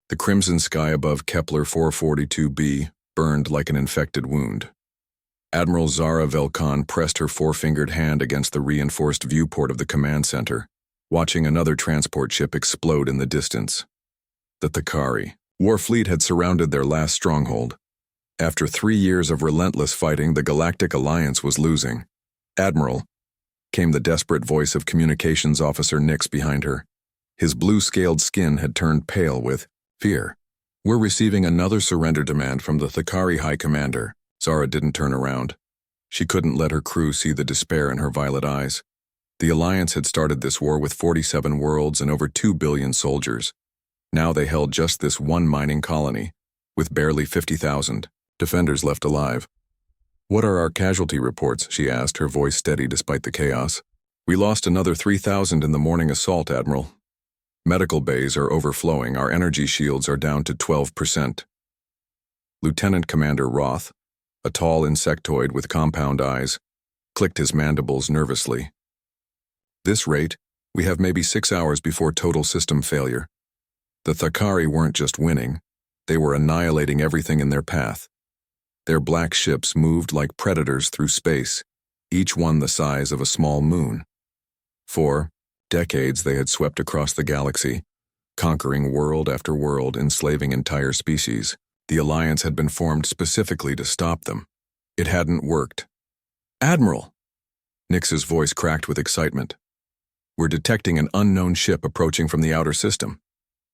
The crimson sky above Kepler 442b burned like an infected wound. Admiral Zara Velkan pressed her four-fingered hand against the reinforced viewport of the command center, watching another transport ship explode in the distance. The Thakari war fleet had surrounded their last stronghold. After 3 years of relentless fighting, the Galactic Alliance was losing. "Admiral," came the desperate voice of Communications Officer Nix behind her. His blue-scaled skin had turned pale with fear. "We're receiving another surrender demand from the Thakari High Commander." Zara didn't turn around. She couldn't let her crew see the despair in her violet eyes. The Alliance had started this war with 47 worlds and over 2 billion soldiers. Now they held just this one mining colony, with barely 50,000 defenders left alive. "What are our casualty reports?" she asked, her voice steady despite the chaos. "We lost another 3,000 in the morning assault, Admiral. Medical bays are overflowing. Our energy shields are down to 12%. Lieutenant Commander Roth, a tall insectoid with compound eyes, clicked his mandibles nervously. "This rate, we have maybe 6 hours before total system failure." The Thakari weren't just winning, they were annihilating everything in their path. Their black ships moved like predators through space, each one the size of a small moon. For decades they had swept across the galaxy, conquering world after world, enslaving entire species. The Alliance had been formed specifically to stop them. It hadn't worked. "Admiral!" Nix's voice cracked with excitement. "We're detecting an unknown ship approaching from the outer system.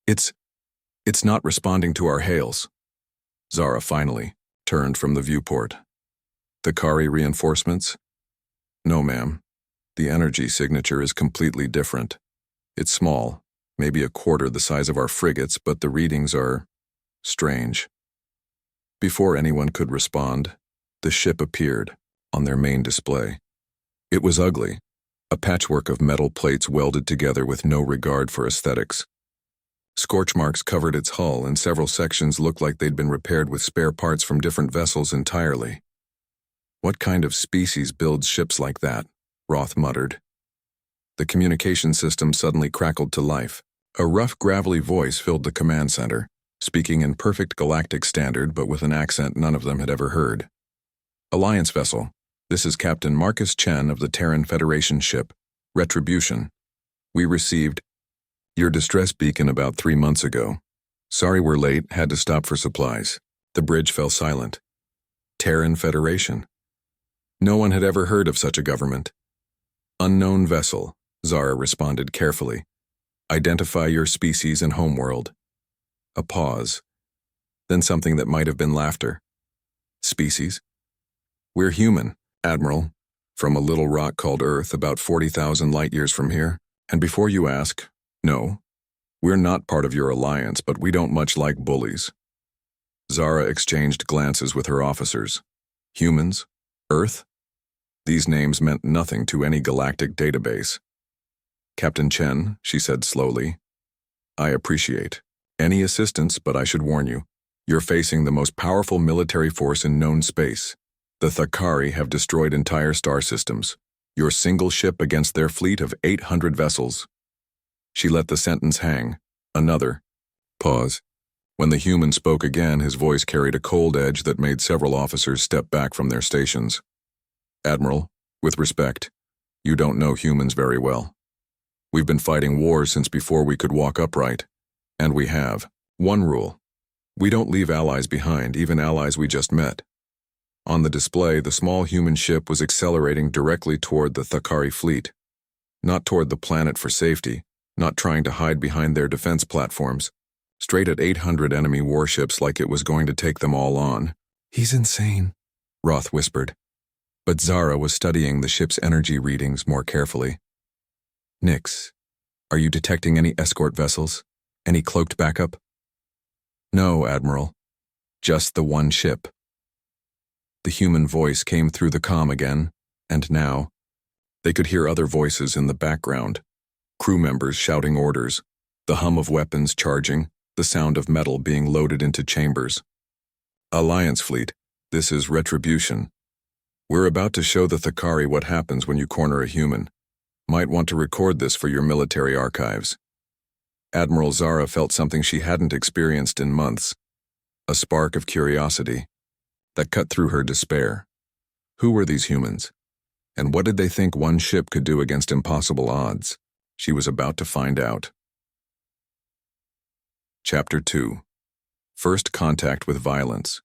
It's not responding to our hails." Zara finally turned from the viewport. "Thakari reinforcements?" "No, ma'am. The energy signature is completely different. It's small, maybe a quarter the size of our frigates, but the readings are strange." Before anyone could respond, the ship appeared on their main display. It was ugly, a patchwork of metal plates welded together with no regard for aesthetics. Scorch marks covered its hull, and several sections looked like they'd been repaired with spare parts from different vessels entirely. "What kind of species builds ships like that?" Roth muttered. The communication system suddenly crackled to life. A rough, gravelly voice filled the command center, speaking in perfect galactic standard but with an accent none of them had ever heard. "Alliance vessel, this is Captain Marcus Chen of the Terran Federation ship, Retribution. We received your distress beacon about 3 months ago. Sorry we're late, had to stop for supplies." The bridge fell silent. Terran Federation? No one had ever heard of such a government. "Unknown vessel," Zara responded carefully. "Identify your species and homeworld." A pause. Then something that might have been laughter. "Species? We're human, Admiral, from a little rock called Earth about 40,000 light-years from here. And before you ask, no, we're not part of your alliance, but we don't much like bullies." Zara exchanged glances with her officers. Humans? Earth? These names meant nothing to any galactic database. "Captain Chen," she said slowly, "I appreciate any assistance, but I should warn you, you're facing the most powerful military force in known space. The Thakari have destroyed entire star systems. Your single ship against their fleet of 800 vessels. She let the sentence hang. Another pause. When the human spoke again, his voice carried a cold edge that made several officers step back from their stations. "Admiral, with respect, you don't know humans very well. We've been fighting wars since before we could walk upright. And we have one rule. We don't leave allies behind, even allies we just met." On the display, the small human ship was accelerating directly toward the Thakari fleet. Not toward the planet for safety, not trying to hide behind their defense platforms. Straight at 800 enemy warships like it was going to take them all on. "He's insane," Roth whispered. But Zara was studying the ship's energy readings more carefully. "Nix, are you detecting any escort vessels? Any cloaked backup?" "No, Admiral. Just the one ship." The human voice came through the comm again, and now they could hear other voices in the background. Crew members shouting orders, the hum of weapons charging, the sound of metal being loaded into chambers. "Alliance fleet, this is Retribution. We're about to show the Thakari what happens when you corner a human. Might want to record this for your military archives." Admiral Zara felt something she hadn't experienced in months, a spark of curiosity that cut through her despair. Who were these humans? And what did they think one ship could do against impossible odds? She was about to find out. Chapter 2. First Contact with Violence.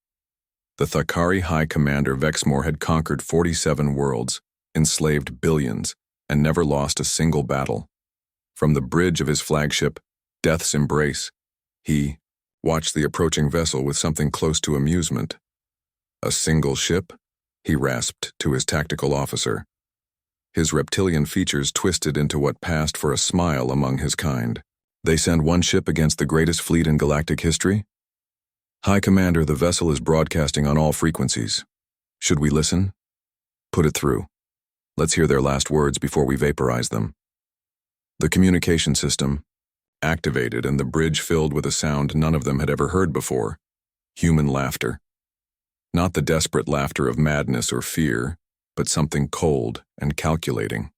The Thakari High Commander Vexmore had conquered 47 worlds, enslaved billions, and never lost a single battle. From the bridge of his flagship, Death's Embrace, he watched the approaching vessel with something close to amusement. A single ship? He rasped to his tactical officer. His reptilian features twisted into what passed for a smile among his kind. They send one ship against the greatest fleet in galactic history? High Commander, the vessel is broadcasting on all frequencies. Should we listen? Put it through. Let's hear their last words before we vaporize them. The communication system activated and the bridge filled with a sound none of them had ever heard before. Human laughter. Not the desperate laughter of madness or fear, but something cold and calculating.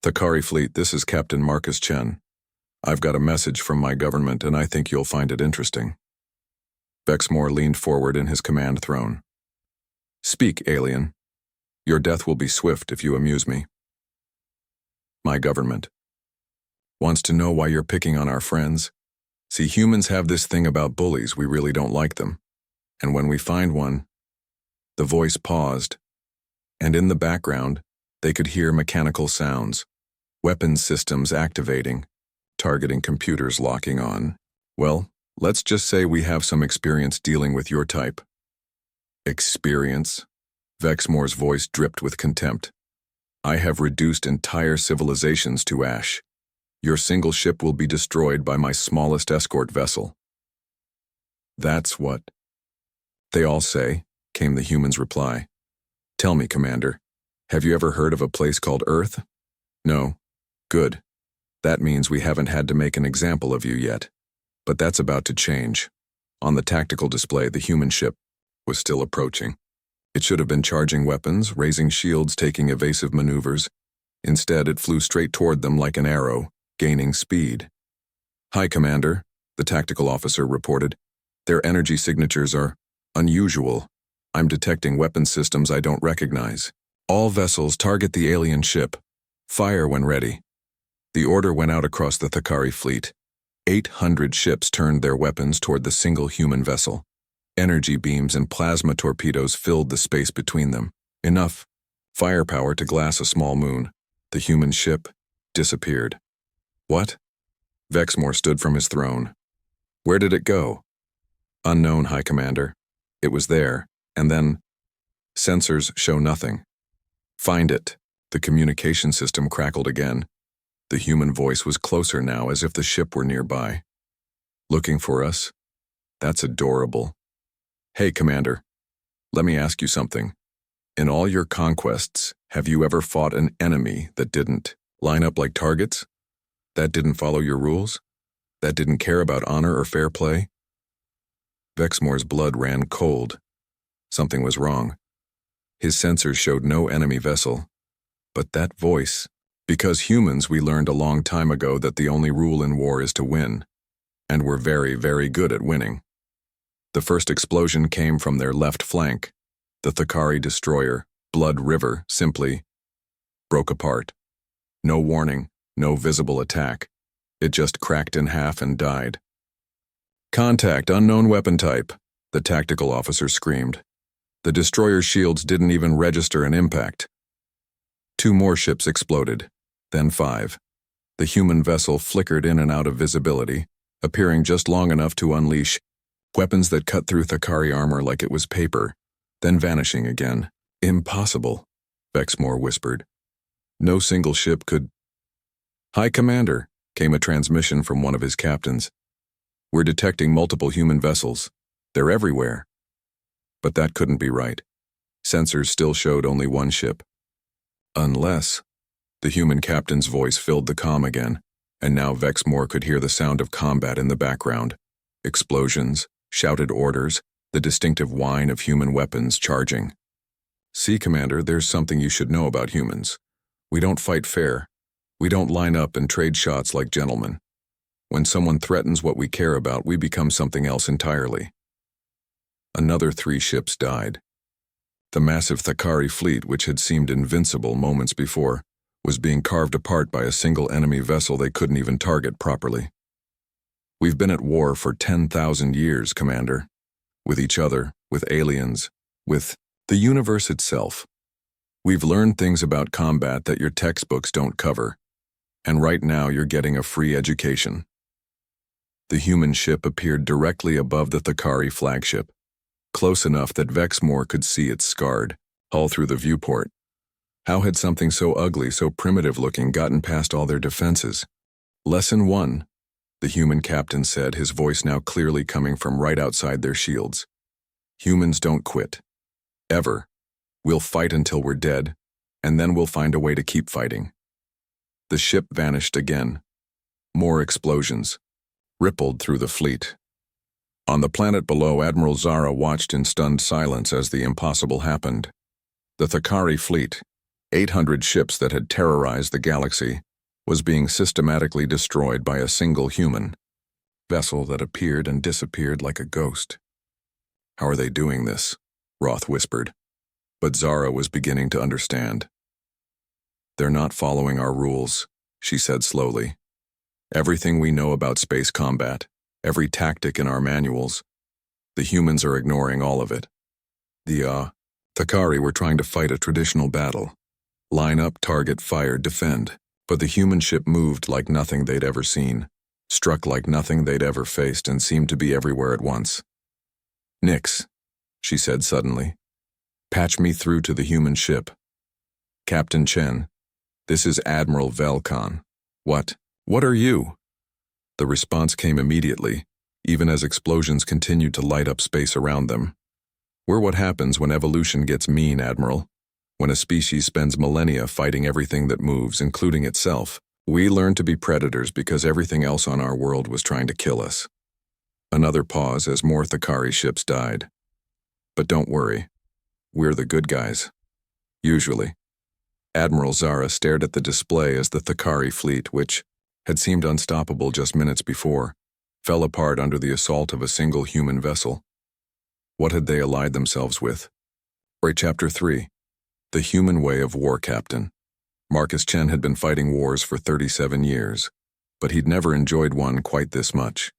Thakari Fleet, this is Captain Marcus Chen. I've got a message from my government and I think you'll find it interesting. Vexmore leaned forward in his command throne. Speak, alien. Your death will be swift if you amuse me. My government wants to know why you're picking on our friends. See, humans have this thing about bullies, we really don't like them. And when we find one, the voice paused, and in the background, they could hear mechanical sounds, weapons systems activating, targeting computers locking on. Well, let's just say we have some experience dealing with your type. Experience? Vexmore's voice dripped with contempt. I have reduced entire civilizations to ash. Your single ship will be destroyed by my smallest escort vessel. That's what they all say, came the human's reply. Tell me, Commander, have you ever heard of a place called Earth? No. Good. That means we haven't had to make an example of you yet. But that's about to change. On the tactical display, the human ship was still approaching. It should have been charging weapons, raising shields, taking evasive maneuvers. Instead, it flew straight toward them like an arrow, gaining speed. Hi, Commander, the tactical officer reported. Their energy signatures are unusual. I'm detecting weapon systems I don't recognize. All vessels target the alien ship. Fire when ready. The order went out across the Thakari fleet. 800 ships turned their weapons toward the single human vessel. Energy beams and plasma torpedoes filled the space between them. Enough firepower to glass a small moon. The human ship disappeared. What? Vexmore stood from his throne. Where did it go? Unknown, High Commander. It was there, and then sensors show nothing. Find it. The communication system crackled again. The human voice was closer now, as if the ship were nearby. Looking for us? That's adorable. Hey, Commander, let me ask you something. In all your conquests, have you ever fought an enemy that didn't line up like targets? That didn't follow your rules? That didn't care about honor or fair play? Vexmore's blood ran cold. Something was wrong. His sensors showed no enemy vessel. But that voice, because humans, we learned a long time ago that the only rule in war is to win. And we're very, very good at winning. The first explosion came from their left flank. The Thakari destroyer, Blood River, simply broke apart. No warning, no visible attack. It just cracked in half and died. Contact, unknown weapon type, the tactical officer screamed. The destroyer's shields didn't even register an impact. 2 more ships exploded, then 5. The human vessel flickered in and out of visibility, appearing just long enough to unleash weapons that cut through Thakari armor like it was paper, then vanishing again. Impossible, Vexmore whispered. No single ship could. High Commander, came a transmission from one of his captains. We're detecting multiple human vessels. They're everywhere. But that couldn't be right. Sensors still showed only one ship. Unless, the human captain's voice filled the comm again, and now Vexmore could hear the sound of combat in the background. Explosions, shouted orders, the distinctive whine of human weapons charging. See, Commander, there's something you should know about humans. We don't fight fair. We don't line up and trade shots like gentlemen. When someone threatens what we care about, we become something else entirely. Another 3 ships died. The massive Thakari fleet, which had seemed invincible moments before, was being carved apart by a single enemy vessel they couldn't even target properly. We've been at war for 10,000 years, Commander. With each other, with aliens, with the universe itself. We've learned things about combat that your textbooks don't cover, and right now you're getting a free education. The human ship appeared directly above the Thakari flagship, close enough that Vexmore could see its scarred hull through the viewport. How had something so ugly, so primitive-looking, gotten past all their defenses? Lesson 1, the human captain said, his voice now clearly coming from right outside their shields. Humans don't quit. Ever. We'll fight until we're dead, and then we'll find a way to keep fighting. The ship vanished again. More explosions rippled through the fleet. On the planet below, Admiral Zara watched in stunned silence as the impossible happened. The Thakari fleet, 800 ships that had terrorized the galaxy, was being systematically destroyed by a single human vessel that appeared and disappeared like a ghost. How are they doing this? Roth whispered. But Zara was beginning to understand. They're not following our rules, she said slowly. Everything we know about space combat, every tactic in our manuals, the humans are ignoring all of it. The Thakari were trying to fight a traditional battle. Line up, target, fire, defend. But the human ship moved like nothing they'd ever seen, struck like nothing they'd ever faced, and seemed to be everywhere at once. Nix, she said suddenly. Patch me through to the human ship. Captain Chen, this is Admiral Velkan. What are you? The response came immediately, even as explosions continued to light up space around them. We're what happens when evolution gets mean, Admiral. When a species spends millennia fighting everything that moves, including itself. We learned to be predators because everything else on our world was trying to kill us. Another pause as more Thakari ships died. But don't worry. We're the good guys. Usually. Admiral Zara stared at the display as the Thakari fleet, which had seemed unstoppable just minutes before, fell apart under the assault of a single human vessel. What had they allied themselves with? Chapter 3. The Human Way of War Captain. Marcus Chen had been fighting wars for 37 years, but he'd never enjoyed one quite this much.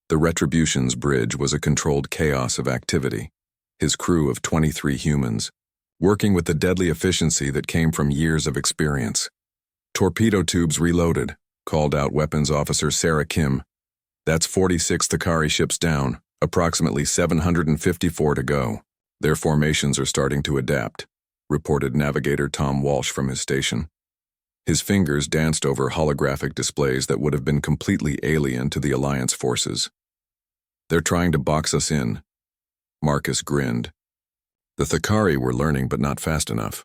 The Retribution's bridge was a controlled chaos of activity. His crew of 23 humans, working with the deadly efficiency that came from years of experience. Torpedo tubes reloaded, called out Weapons Officer Sarah Kim. That's 46 Thakari ships down, approximately 754 to go. Their formations are starting to adapt, reported Navigator Tom Walsh from his station. His fingers danced over holographic displays that would have been completely alien to the Alliance forces. They're trying to box us in. Marcus grinned. The Thakari were learning, but not fast enough.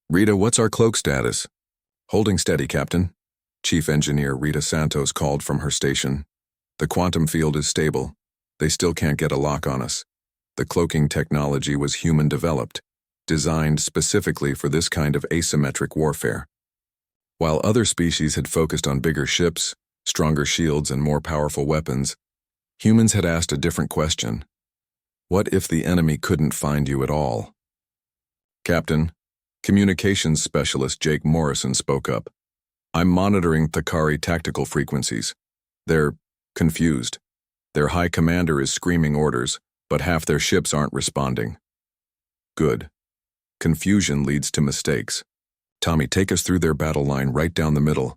Rita, what's our cloak status? Holding steady, Captain. Chief Engineer Rita Santos called from her station. The quantum field is stable. They still can't get a lock on us. The cloaking technology was human-developed, designed specifically for this kind of asymmetric warfare. While other species had focused on bigger ships, stronger shields, and more powerful weapons, humans had asked a different question. What if the enemy couldn't find you at all? Captain, Communications Specialist Jake Morrison spoke up. I'm monitoring Thakari tactical frequencies. They're confused. Their high commander is screaming orders, but half their ships aren't responding. Good. Confusion leads to mistakes. Tommy, take us through their battle line right down the middle.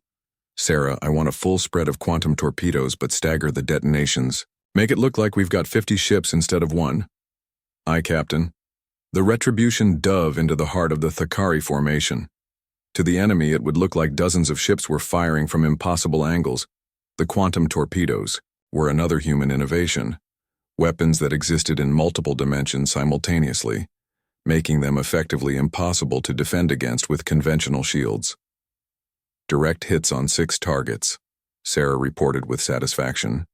Sarah, I want a full spread of quantum torpedoes, but stagger the detonations. Make it look like we've got 50 ships instead of one. Aye, Captain. The Retribution dove into the heart of the Thakari formation. To the enemy, it would look like dozens of ships were firing from impossible angles. The quantum torpedoes were another human innovation, weapons that existed in multiple dimensions simultaneously, making them effectively impossible to defend against with conventional shields. Direct hits on 6 targets, Sarah reported with satisfaction.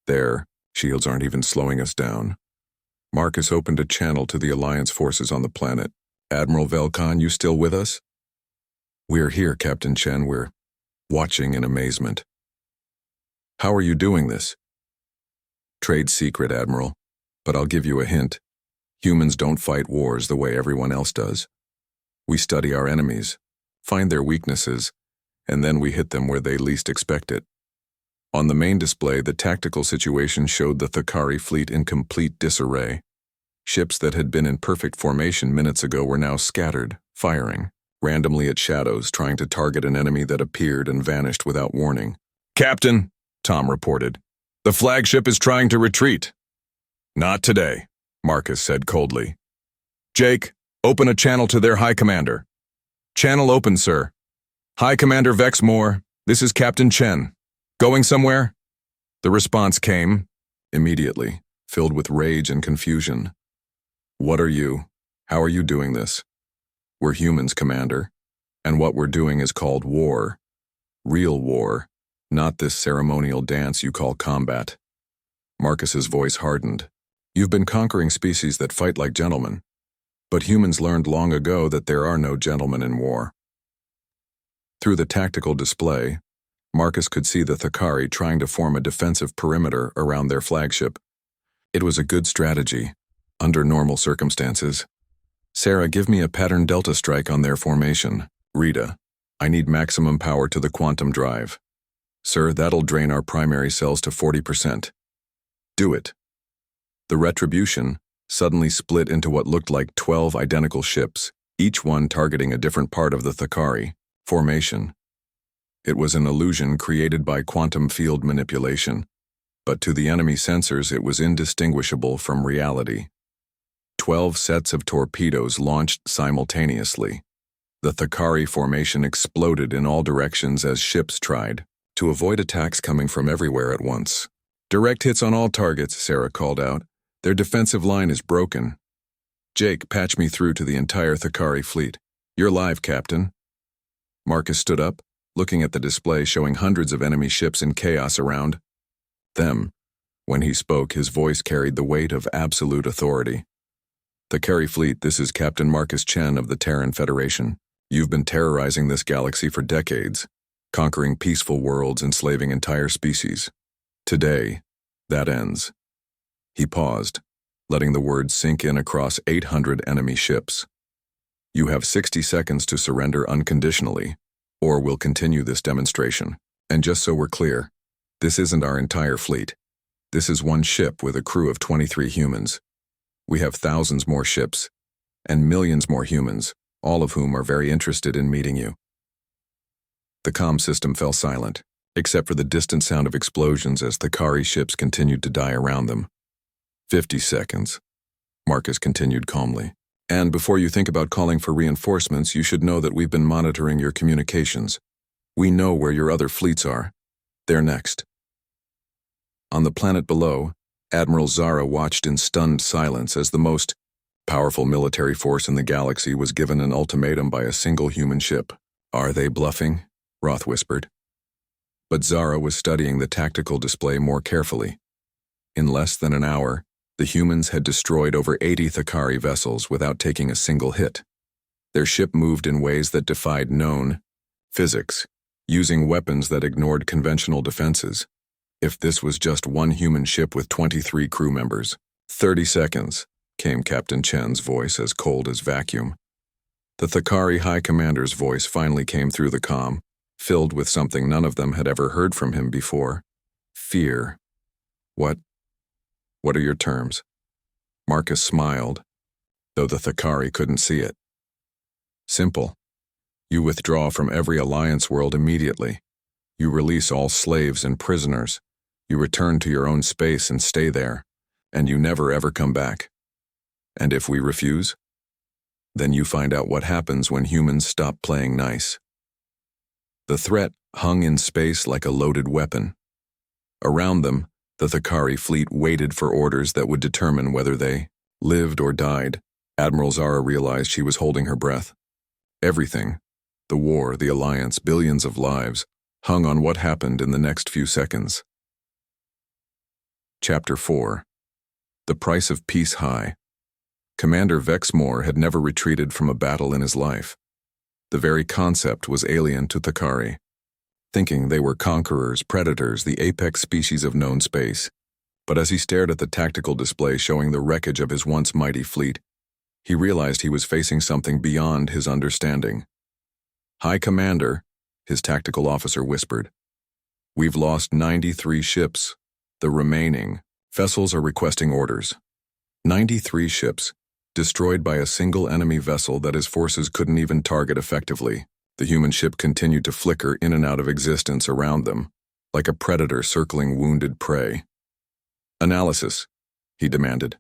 Their shields aren't even slowing us down. Marcus opened a channel to the Alliance forces on the planet. Admiral Velkan, you still with us? We're here, Captain Chen. We're watching in amazement. How are you doing this? Trade secret, Admiral. But I'll give you a hint. Humans don't fight wars the way everyone else does. We study our enemies, find their weaknesses, and then we hit them where they least expect it. On the main display, the tactical situation showed the Thakari fleet in complete disarray. Ships that had been in perfect formation minutes ago were now scattered, firing randomly at shadows, trying to target an enemy that appeared and vanished without warning. "Captain," Tom reported, "the flagship is trying to retreat." "Not today," Marcus said coldly. "Jake, open a channel to their High Commander." "Channel open, sir." "High Commander Vex Moore, this is Captain Chen. Going somewhere?" The response came, immediately, filled with rage and confusion. "What are you? How are you doing this?" "We're humans, Commander, and what we're doing is called war. Real war, not this ceremonial dance you call combat." Marcus's voice hardened. "You've been conquering species that fight like gentlemen, but humans learned long ago that there are no gentlemen in war." Through the tactical display, Marcus could see the Thakari trying to form a defensive perimeter around their flagship. It was a good strategy, under normal circumstances. "Sarah, give me a pattern delta strike on their formation." "Rita, I need maximum power to the quantum drive." "Sir, that'll drain our primary cells to 40%. "Do it." The Retribution suddenly split into what looked like 12 identical ships, each one targeting a different part of the Thakari formation. It was an illusion created by quantum field manipulation, but to the enemy sensors it was indistinguishable from reality. 12 sets of torpedoes launched simultaneously. The Thakari formation exploded in all directions as ships tried to avoid attacks coming from everywhere at once. "Direct hits on all targets," Sarah called out. "Their defensive line is broken." "Jake, patch me through to the entire Thakari fleet." "You're live, Captain." Marcus stood up, looking at the display showing hundreds of enemy ships in chaos around them. When he spoke, his voice carried the weight of absolute authority. "Thakari fleet, this is Captain Marcus Chen of the Terran Federation. You've been terrorizing this galaxy for decades, conquering peaceful worlds, enslaving entire species. Today, that ends." He paused, letting the words sink in across 800 enemy ships. "You have 60 seconds to surrender unconditionally, or we'll continue this demonstration. And just so we're clear, this isn't our entire fleet. This is one ship with a crew of 23 humans. We have thousands more ships, and millions more humans, all of whom are very interested in meeting you." The comm system fell silent, except for the distant sound of explosions as Thakari ships continued to die around them. 50 seconds, Marcus continued calmly. "And before you think about calling for reinforcements, you should know that we've been monitoring your communications. We know where your other fleets are. They're next." On the planet below, Admiral Zara watched in stunned silence as the most powerful military force in the galaxy was given an ultimatum by a single human ship. "Are they bluffing?" Roth whispered. But Zara was studying the tactical display more carefully. In less than an hour, the humans had destroyed over 80 Thakari vessels without taking a single hit. Their ship moved in ways that defied known physics, using weapons that ignored conventional defenses. If this was just one human ship with 23 crew members. 30 seconds, came Captain Chen's voice as cold as vacuum. The Thakari High Commander's voice finally came through the comm, filled with something none of them had ever heard from him before. Fear. What are your terms?" Marcus smiled, though the Thakari couldn't see it. "Simple. You withdraw from every Alliance world immediately. You release all slaves and prisoners. You return to your own space and stay there, and you never ever come back. And if we refuse, then you find out what happens when humans stop playing nice." The threat hung in space like a loaded weapon. Around them, the Thakari fleet waited for orders that would determine whether they lived or died. Admiral Zara realized she was holding her breath. Everything, the war, the Alliance, billions of lives, hung on what happened in the next few seconds. Chapter 4. The Price of Peace High. Commander Vex Moore had never retreated from a battle in his life. The very concept was alien to Thakari. thinking they were conquerors, predators, the apex species of known space. But as he stared at the tactical display showing the wreckage of his once mighty fleet, he realized he was facing something beyond his understanding. "High Commander," his tactical officer whispered. "We've lost 93 ships. The remaining vessels are requesting orders." 93 ships, destroyed by a single enemy vessel that his forces couldn't even target effectively. The human ship continued to flicker in and out of existence around them, like a predator circling wounded prey. "Analysis," he demanded.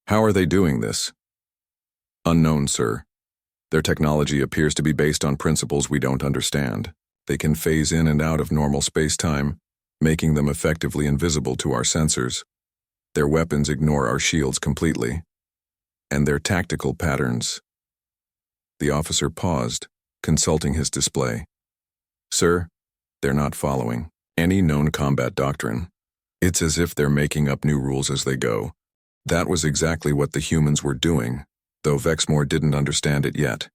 "How are they doing this?" "Unknown, sir. Their technology appears to be based on principles we don't understand. They can phase in and out of normal space-time, making them effectively invisible to our sensors. Their weapons ignore our shields completely. And their tactical patterns." The officer paused, consulting his display. "Sir, they're not following any known combat doctrine. It's as if they're making up new rules as they go." That was exactly what the humans were doing, though Vexmore didn't understand it yet.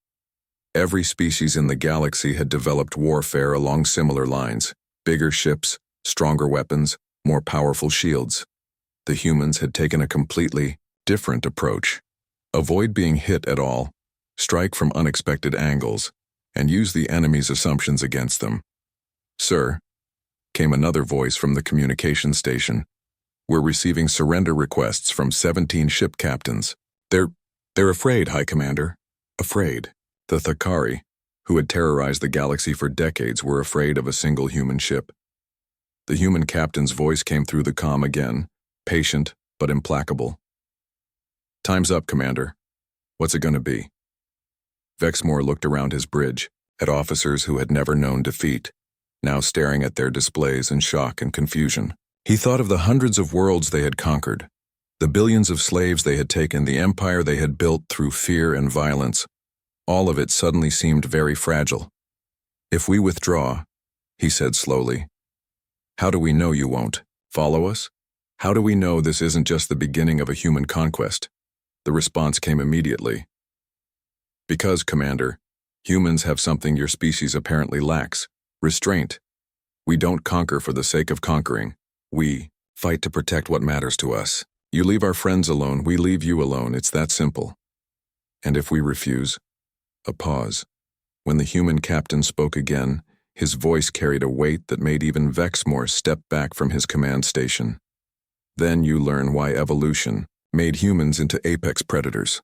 Every species in the galaxy had developed warfare along similar lines: bigger ships, stronger weapons, more powerful shields. The humans had taken a completely different approach. Avoid being hit at all, strike from unexpected angles, and use the enemy's assumptions against them. "Sir," came another voice from the communication station, "we're receiving surrender requests from 17 ship captains. They're afraid, High Commander. Afraid." The Thakari, who had terrorized the galaxy for decades, were afraid of a single human ship. The human captain's voice came through the comm again, patient but implacable. "Time's up, Commander. What's it gonna be?" Vexmore looked around his bridge, at officers who had never known defeat, now staring at their displays in shock and confusion. He thought of the hundreds of worlds they had conquered, the billions of slaves they had taken, the empire they had built through fear and violence. All of it suddenly seemed very fragile. "If we withdraw," he said slowly, "how do we know you won't follow us? How do we know this isn't just the beginning of a human conquest?" The response came immediately. "Because, Commander, humans have something your species apparently lacks: restraint. We don't conquer for the sake of conquering. We fight to protect what matters to us. You leave our friends alone, we leave you alone. It's that simple. And if we refuse?" A pause. When the human captain spoke again, his voice carried a weight that made even Vexmore step back from his command station. "Then you learn why evolution made humans into apex predators.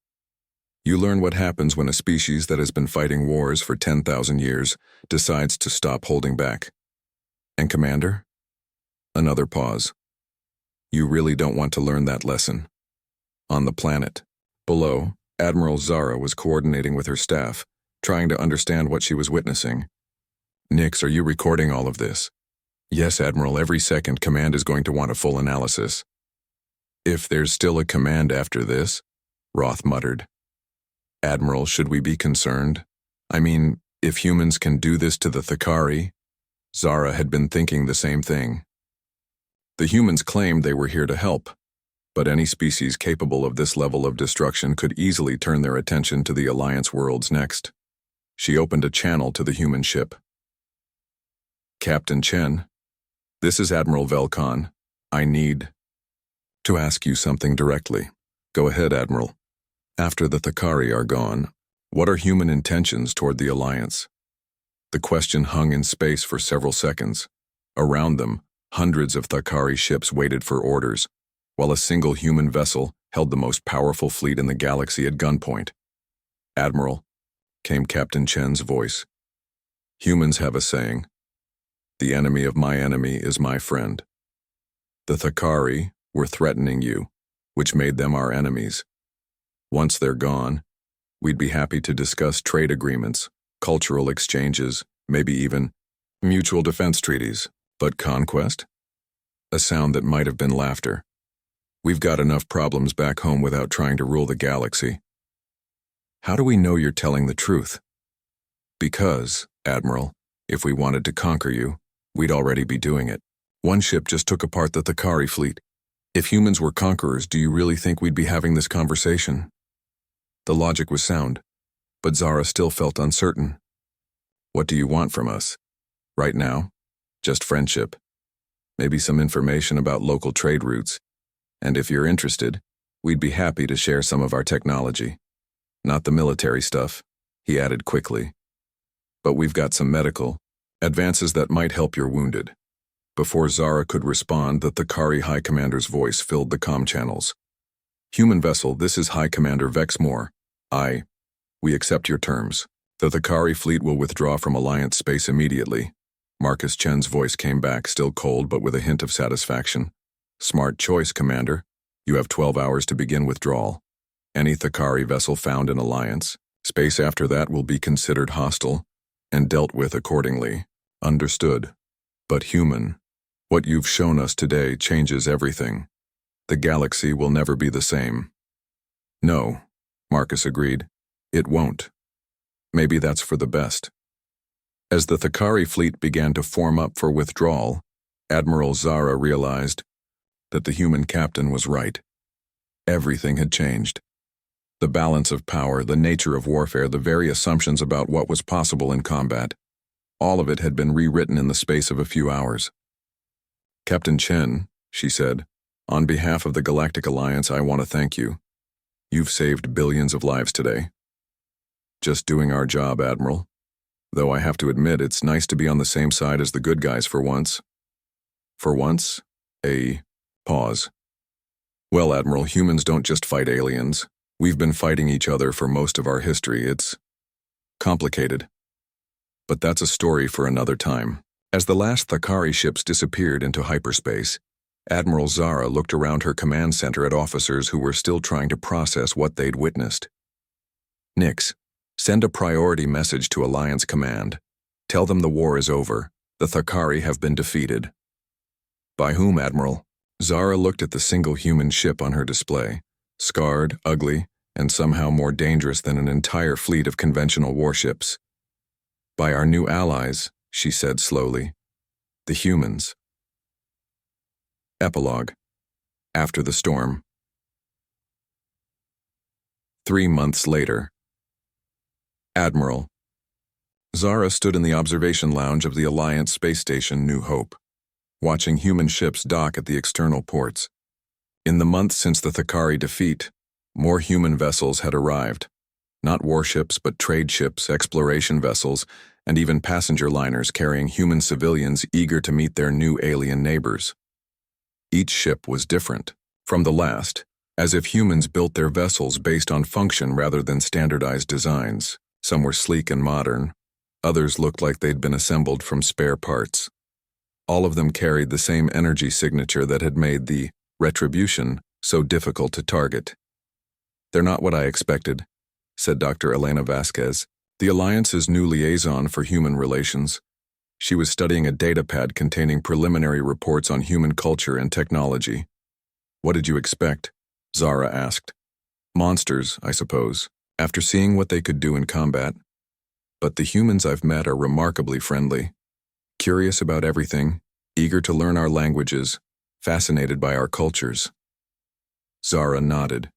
You learn what happens when a species that has been fighting wars for 10,000 years decides to stop holding back. And Commander?" Another pause. "You really don't want to learn that lesson." On the planet below, Admiral Zara was coordinating with her staff, trying to understand what she was witnessing. "Nix, are you recording all of this?" "Yes, Admiral. Every second. Command is going to want a full analysis." "If there's still a command after this," Roth muttered. "Admiral, should we be concerned? I mean, if humans can do this to the Thakari?" Zara had been thinking the same thing. The humans claimed they were here to help, but any species capable of this level of destruction could easily turn their attention to the Alliance worlds next. She opened a channel to the human ship. "Captain Chen, this is Admiral Velkan. I need to ask you something directly." "Go ahead, Admiral." "After the Thakari are gone, what are human intentions toward the Alliance?" The question hung in space for several seconds. Around them, hundreds of Thakari ships waited for orders, while a single human vessel held the most powerful fleet in the galaxy at gunpoint. "Admiral," came Captain Chen's voice, "humans have a saying: the enemy of my enemy is my friend. The Thakari were threatening you, which made them our enemies. Once they're gone, we'd be happy to discuss trade agreements, cultural exchanges, maybe even mutual defense treaties. But conquest?" A sound that might have been laughter. "We've got enough problems back home without trying to rule the galaxy." "How do we know you're telling the truth?" "Because, Admiral, if we wanted to conquer you, we'd already be doing it. One ship just took apart the Thakari fleet. If humans were conquerors, do you really think we'd be having this conversation?" The logic was sound, but Zara still felt uncertain. "What do you want from us?" Right now, just friendship. Maybe some information about local trade routes. And if you're interested, we'd be happy to share some of our technology. Not the military stuff, he added quickly. But we've got some medical advances that might help your wounded. Before Zara could respond, the Thakari High Commander's voice filled the comm channels. Human vessel, this is High Commander Vexmore. We accept your terms. The Thakari fleet will withdraw from Alliance space immediately. Marcus Chen's voice came back, still cold but with a hint of satisfaction. Smart choice, Commander. You have 12 hours to begin withdrawal. Any Thakari vessel found in Alliance space after that will be considered hostile and dealt with accordingly. Understood. But human, what you've shown us today changes everything. The galaxy will never be the same. No, Marcus agreed. It won't. Maybe that's for the best. As the Thakari fleet began to form up for withdrawal, Admiral Zara realized that the human captain was right. Everything had changed. The balance of power, the nature of warfare, the very assumptions about what was possible in combat, all of it had been rewritten in the space of a few hours. Captain Chen, she said, on behalf of the Galactic Alliance, I want to thank you. You've saved billions of lives today. Just doing our job, Admiral. Though I have to admit, it's nice to be on the same side as the good guys for once. For once? A pause. Well, Admiral, humans don't just fight aliens. We've been fighting each other for most of our history. It's complicated. But that's a story for another time. As the last Thakari ships disappeared into hyperspace, Admiral Zara looked around her command center at officers who were still trying to process what they'd witnessed. Nix, send a priority message to Alliance Command. Tell them the war is over. The Thakari have been defeated. By whom, Admiral? Zara looked at the single human ship on her display, scarred, ugly, and somehow more dangerous than an entire fleet of conventional warships. By our new allies, she said slowly. The humans. Epilogue. After the storm. 3 months later. Admiral. Zara stood in the observation lounge of the Alliance space station New Hope, watching human ships dock at the external ports. In the months since the Thakari defeat, more human vessels had arrived. Not warships, but trade ships, exploration vessels, and even passenger liners carrying human civilians eager to meet their new alien neighbors. Each ship was different from the last, as if humans built their vessels based on function rather than standardized designs. Some were sleek and modern. Others looked like they'd been assembled from spare parts. All of them carried the same energy signature that had made the Retribution so difficult to target. They're not what I expected, said Dr. Elena Vasquez, the Alliance's new liaison for human relations. She was studying a datapad containing preliminary reports on human culture and technology. What did you expect? Zara asked. Monsters, I suppose, after seeing what they could do in combat. But the humans I've met are remarkably friendly, curious about everything, eager to learn our languages, fascinated by our cultures. Zara nodded.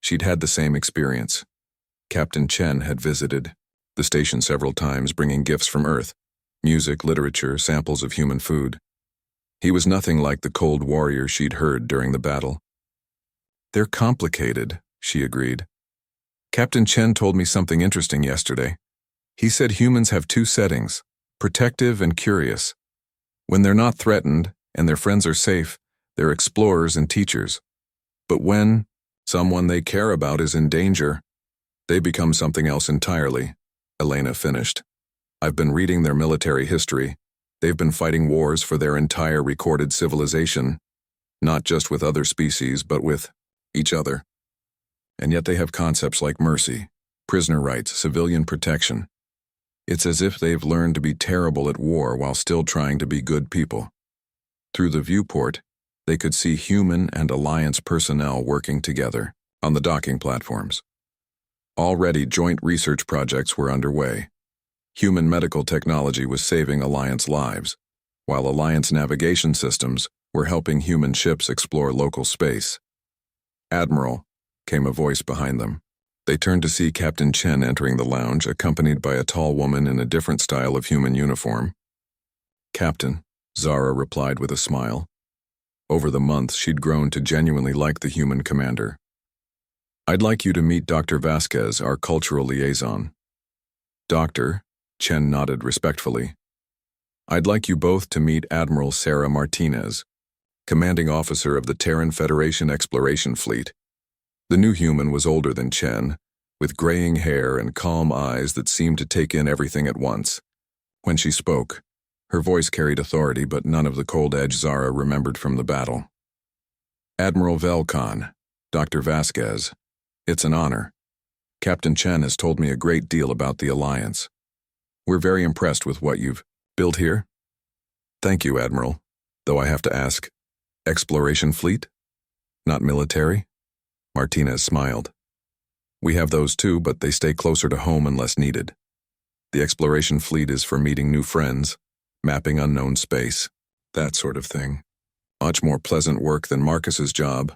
She'd had the same experience. Captain Chen had visited the station several times, bringing gifts from Earth, music, literature, samples of human food. He was nothing like the cold warrior she'd heard during the battle. They're complicated, she agreed. Captain Chen told me something interesting yesterday. He said humans have two settings, protective and curious. When they're not threatened and their friends are safe, they're explorers and teachers. But when someone they care about is in danger, they become something else entirely, Elena finished. I've been reading their military history. They've been fighting wars for their entire recorded civilization, not just with other species, but with each other. And yet they have concepts like mercy, prisoner rights, civilian protection. It's as if they've learned to be terrible at war while still trying to be good people. Through the viewport, they could see human and Alliance personnel working together on the docking platforms. Already joint research projects were underway. Human medical technology was saving Alliance lives, while Alliance navigation systems were helping human ships explore local space. Admiral, came a voice behind them. They turned to see Captain Chen entering the lounge, accompanied by a tall woman in a different style of human uniform. Captain, Zara replied with a smile. Over the months, she'd grown to genuinely like the human commander. I'd like you to meet Dr. Vasquez, our cultural liaison. Doctor, Chen nodded respectfully. I'd like you both to meet Admiral Sarah Martinez, commanding officer of the Terran Federation Exploration Fleet. The new human was older than Chen, with graying hair and calm eyes that seemed to take in everything at once. When she spoke, her voice carried authority, but none of the cold edge Zara remembered from the battle. Admiral Velkan, Dr. Vasquez, it's an honor. Captain Chen has told me a great deal about the Alliance. We're very impressed with what you've built here. Thank you, Admiral. Though I have to ask, exploration fleet? Not military? Martinez smiled. We have those too, but they stay closer to home unless needed. The exploration fleet is for meeting new friends, mapping unknown space, that sort of thing. Much more pleasant work than Marcus's job.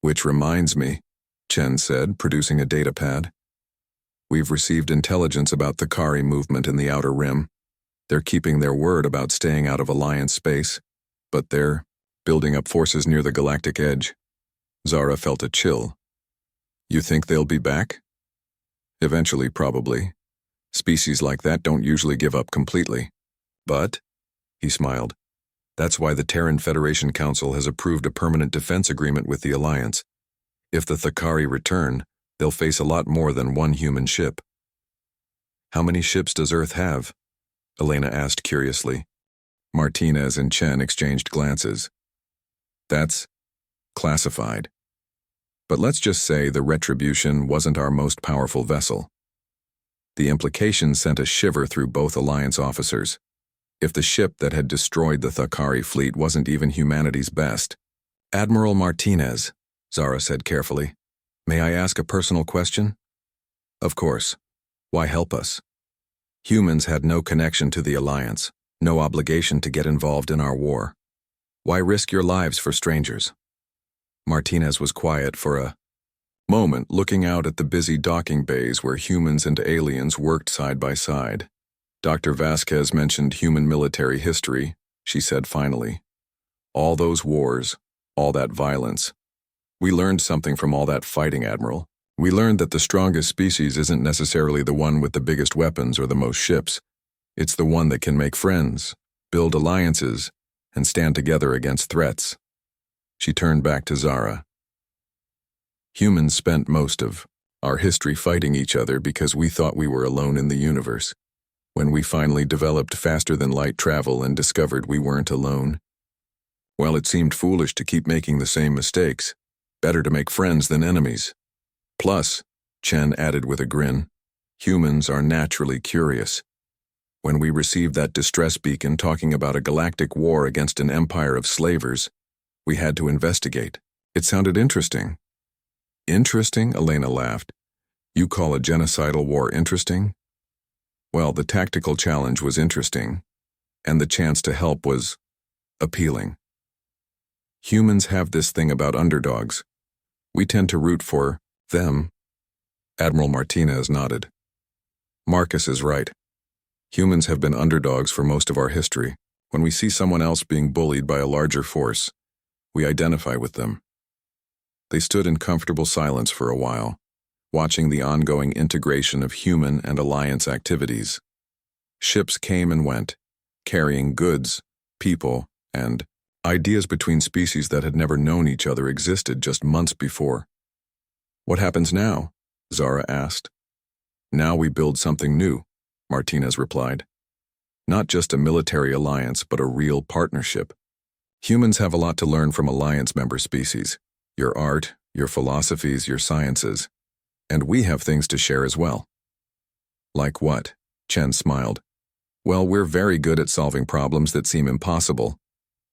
Which reminds me, Chen said, producing a data pad. We've received intelligence about the Kari movement in the Outer Rim. They're keeping their word about staying out of Alliance space, but they're building up forces near the galactic edge. Zara felt a chill. You think they'll be back? Eventually, probably. Species like that don't usually give up completely. But, he smiled, that's why the Terran Federation Council has approved a permanent defense agreement with the Alliance. If the Thakari return, they'll face a lot more than one human ship. How many ships does Earth have? Elena asked curiously. Martinez and Chen exchanged glances. That's classified. But let's just say the Retribution wasn't our most powerful vessel. The implication sent a shiver through both Alliance officers. If the ship that had destroyed the Thakari fleet wasn't even humanity's best. Admiral Martinez, Zara said carefully, may I ask a personal question? Of course. Why help us? Humans had no connection to the Alliance, no obligation to get involved in our war. Why risk your lives for strangers? Martinez was quiet for a moment, looking out at the busy docking bays where humans and aliens worked side by side. Dr. Vasquez mentioned human military history, she said finally. All those wars, all that violence. We learned something from all that fighting, Admiral. We learned that the strongest species isn't necessarily the one with the biggest weapons or the most ships. It's the one that can make friends, build alliances, and stand together against threats. She turned back to Zara. Humans spent most of our history fighting each other because we thought we were alone in the universe. When we finally developed faster-than-light travel and discovered we weren't alone, well, it seemed foolish to keep making the same mistakes. Better to make friends than enemies. Plus, Chen added with a grin, humans are naturally curious. When we received that distress beacon talking about a galactic war against an empire of slavers, we had to investigate. It sounded interesting. Interesting? Elena laughed. You call a genocidal war interesting? Well, the tactical challenge was interesting, and the chance to help was appealing. Humans have this thing about underdogs. We tend to root for them. Admiral Martinez nodded. Marcus is right. Humans have been underdogs for most of our history. When we see someone else being bullied by a larger force, we identify with them. They stood in comfortable silence for a while, watching the ongoing integration of human and alliance activities. Ships came and went, carrying goods, people, and ideas between species that had never known each other existed just months before. What happens now? Zara asked. Now we build something new, Martinez replied. Not just a military alliance, but a real partnership. Humans have a lot to learn from alliance member species. Your art, your philosophies, your sciences. And we have things to share as well. Like what? Chen smiled. Well, we're very good at solving problems that seem impossible.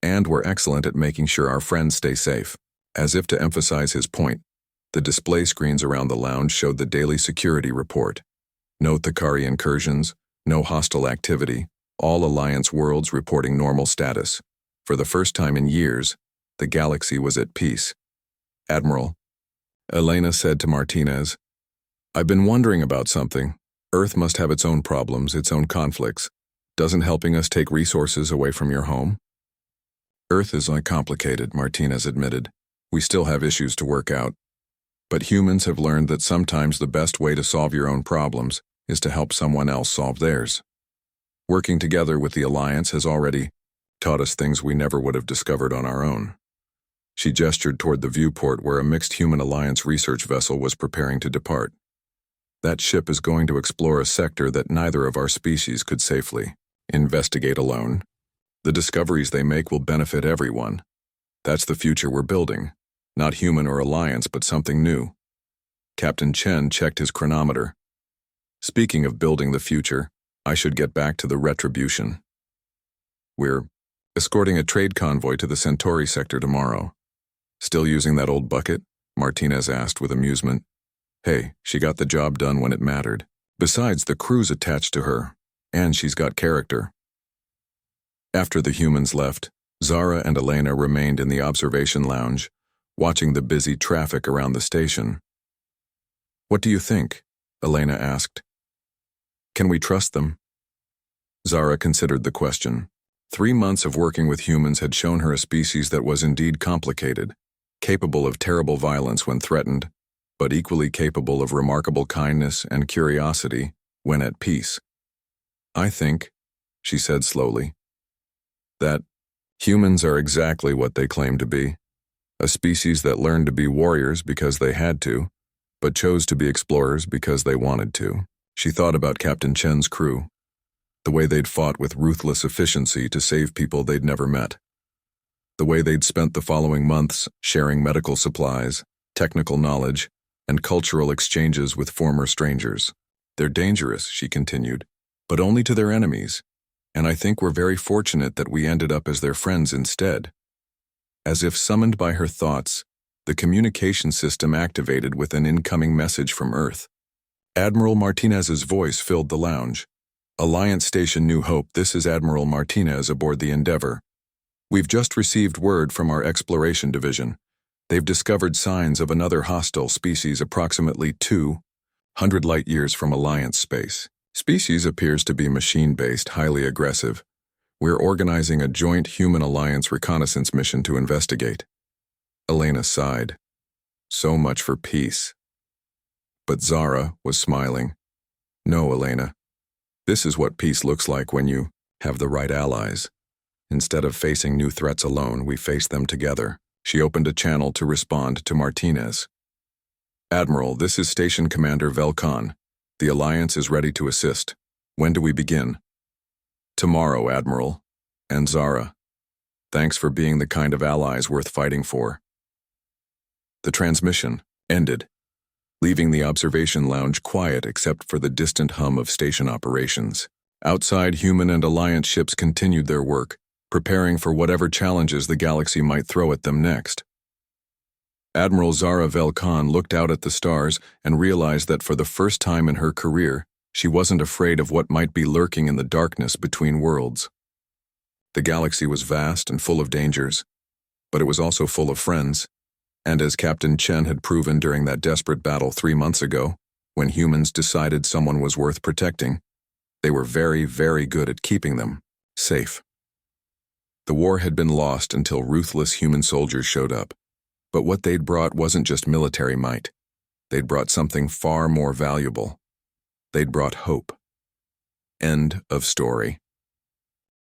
And we're excellent at making sure our friends stay safe. As if to emphasize his point, the display screens around the lounge showed the daily security report. No Thakari incursions, no hostile activity, all Alliance worlds reporting normal status. For the first time in years, the galaxy was at peace. Admiral, Elena said to Martinez, I've been wondering about something. Earth must have its own problems, its own conflicts. Doesn't helping us take resources away from your home? Earth is uncomplicated, Martinez admitted. We still have issues to work out. But humans have learned that sometimes the best way to solve your own problems is to help someone else solve theirs. Working together with the Alliance has already taught us things we never would have discovered on our own. She gestured toward the viewport where a mixed Human Alliance research vessel was preparing to depart. That ship is going to explore a sector that neither of our species could safely investigate alone. The discoveries they make will benefit everyone. That's the future we're building. Not human or Alliance, but something new. Captain Chen checked his chronometer. Speaking of building the future, I should get back to the Retribution. We're escorting a trade convoy to the Centauri sector tomorrow. Still using that old bucket? Martinez asked with amusement. Hey, she got the job done when it mattered. Besides, the crew's attached to her, and she's got character. After the humans left, Zara and Elena remained in the observation lounge, watching the busy traffic around the station. What do you think? Elena asked. Can we trust them? Zara considered the question. 3 months of working with humans had shown her a species that was indeed complicated, capable of terrible violence when threatened, but equally capable of remarkable kindness and curiosity when at peace. I think, she said slowly, that humans are exactly what they claim to be. A species that learned to be warriors because they had to, but chose to be explorers because they wanted to. She thought about Captain Chen's crew, the way they'd fought with ruthless efficiency to save people they'd never met, the way they'd spent the following months sharing medical supplies, technical knowledge, and cultural exchanges with former strangers. They're dangerous, she continued, but only to their enemies, and I think we're very fortunate that we ended up as their friends instead. As if summoned by her thoughts, the communication system activated with an incoming message from Earth. Admiral Martinez's voice filled the lounge. Alliance Station New Hope, this is Admiral Martinez aboard the Endeavour. We've just received word from our exploration division. They've discovered signs of another hostile species approximately 200 light-years from Alliance space. Species appears to be machine-based, highly aggressive. We're organizing a joint Human-Alliance reconnaissance mission to investigate. Elena sighed. So much for peace. But Zara was smiling. No, Elena. This is what peace looks like when you have the right allies. Instead of facing new threats alone, we face them together. She opened a channel to respond to Martinez. Admiral, this is Station Commander Velkan. The Alliance is ready to assist. When do we begin? Tomorrow, Admiral. And Zara, thanks for being the kind of allies worth fighting for. The transmission ended, leaving the observation lounge quiet except for the distant hum of station operations. Outside, human and Alliance ships continued their work, preparing for whatever challenges the galaxy might throw at them next. Admiral Zara Velkan looked out at the stars and realized that for the first time in her career, she wasn't afraid of what might be lurking in the darkness between worlds. The galaxy was vast and full of dangers, but it was also full of friends, and as Captain Chen had proven during that desperate battle 3 months ago, when humans decided someone was worth protecting, they were very, very good at keeping them safe. The war had been lost until ruthless human soldiers showed up, but what they'd brought wasn't just military might. They'd brought something far more valuable. They'd brought hope. End of story.